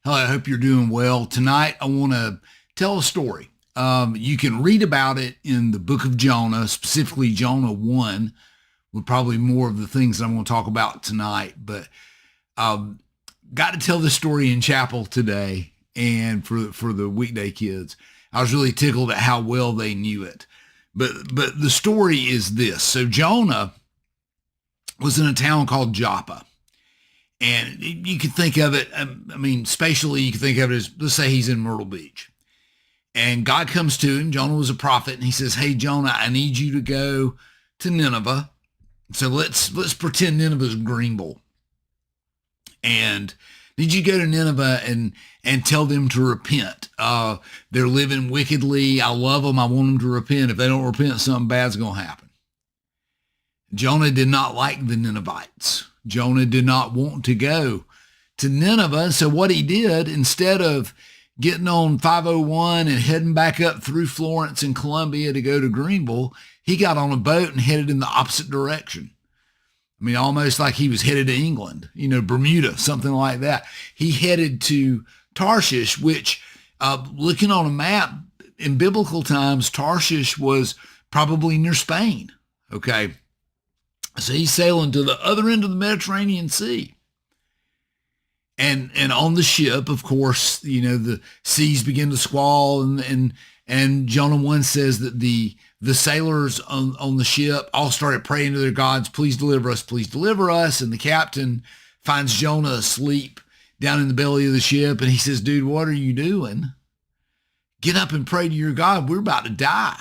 Hello, I hope you're doing well. Tonight, I want to tell a story. You can read about it in the book of Jonah, specifically Jonah 1, with probably more of the things that I'm going to talk about tonight. But um, got to tell this story in chapel today and for the weekday kids. I was really tickled at how well they knew it. But the story is this. So Jonah was in a town called Joppa. And you could think of it, spatially, you could think of it as, let's say he's in Myrtle Beach. And God comes to him, Jonah was a prophet, and he says, hey, Jonah, I need you to go to Nineveh. So let's pretend Nineveh's Greenville. And did you go to Nineveh and tell them to repent? They're living wickedly. I love them. I want them to repent. If they don't repent, something bad's going to happen. Jonah did not like the Ninevites. Jonah did not want to go to Nineveh. So what he did, instead of getting on 501 and heading back up through Florence and Columbia to go to Greenville, he got on a boat and headed in the opposite direction. Almost like he was headed to England, Bermuda, something like that. He headed to Tarshish, which, looking on a map in biblical times, Tarshish was probably near Spain. Okay. So he's sailing to the other end of the Mediterranean Sea. And on the ship, of course, the seas begin to squall, and Jonah 1 says that the sailors on the ship all started praying to their gods, please deliver us, please deliver us. And the captain finds Jonah asleep down in the belly of the ship, and he says, dude, what are you doing? Get up and pray to your God. We're about to die.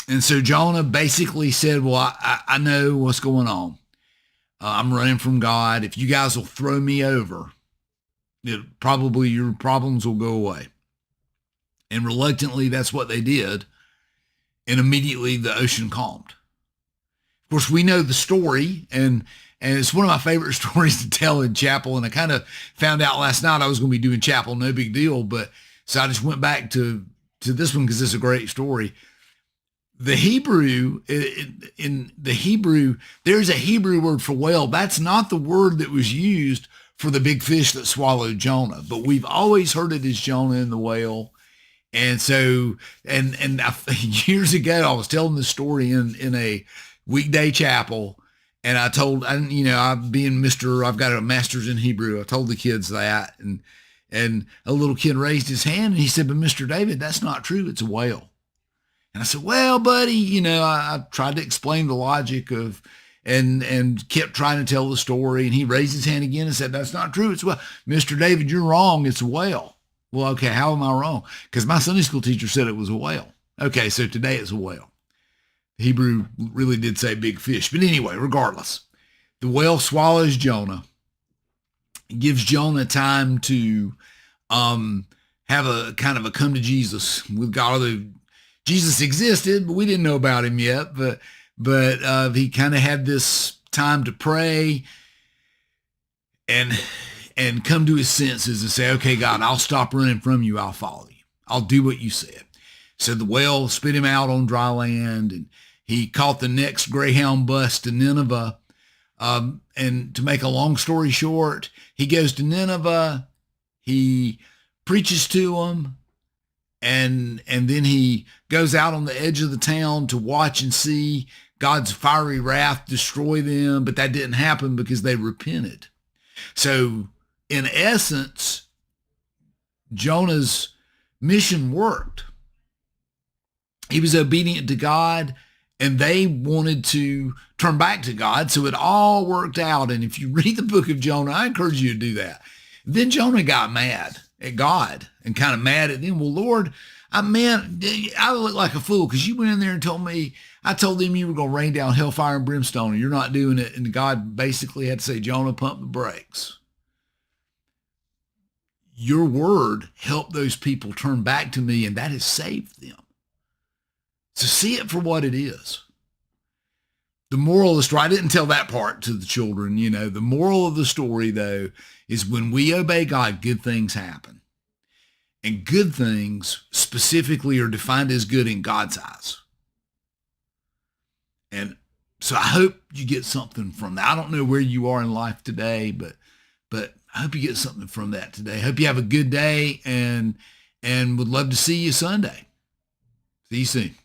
And so Jonah basically said, well, I know what's going on. I'm running from God. If you guys will throw me over, probably your problems will go away. And reluctantly, that's what they did. And immediately the ocean calmed. Of course, we know the story, and it's one of my favorite stories to tell in chapel. And I kind of found out last night I was going to be doing chapel, no big deal. But so I just went back to this one because it's a great story. The Hebrew, in the Hebrew, there's a Hebrew word for whale. That's not the word that was used for the big fish that swallowed Jonah, but we've always heard it as Jonah and the whale. And so, years ago, I was telling this story in a weekday chapel, and I told, I've got a master's in Hebrew. I told the kids that, and a little kid raised his hand and he said, but Mr. David, that's not true. It's a whale. And I said, well, buddy, I tried to explain the logic of, and kept trying to tell the story. And he raised his hand again and said, that's not true. It's, well, Mr. David, you're wrong. It's a whale. Well, okay, how am I wrong? Because my Sunday school teacher said it was a whale. Okay, so today it's a whale. Hebrew really did say big fish. But anyway, regardless, the whale swallows Jonah. It gives Jonah time to have a kind of a come to Jesus with God. Jesus existed, but we didn't know about him yet. But he kind of had this time to pray and come to his senses and say, okay, God, I'll stop running from you. I'll follow you. I'll do what you said. So the whale spit him out on dry land, and he caught the next Greyhound bus to Nineveh. And to make a long story short, he goes to Nineveh. He preaches to them. And then he goes out on the edge of the town to watch and see God's fiery wrath destroy them. But that didn't happen because they repented. So in essence, Jonah's mission worked. He was obedient to God, and they wanted to turn back to God. So it all worked out. And if you read the book of Jonah, I encourage you to do that. Then Jonah got mad at God and kind of mad at them. Well, Lord, I look like a fool because you went in there and told me, I told them you were going to rain down hellfire and brimstone, and you're not doing it. And God basically had to say, Jonah, pump the brakes. Your word helped those people turn back to me, and that has saved them. So see it for what it is. The moral of the story, I didn't tell that part to the children, the moral of the story, though, is when we obey God, good things happen. And good things specifically are defined as good in God's eyes. And so I hope you get something from that. I don't know where you are in life today, but I hope you get something from that today. Hope you have a good day and would love to see you Sunday. See you soon.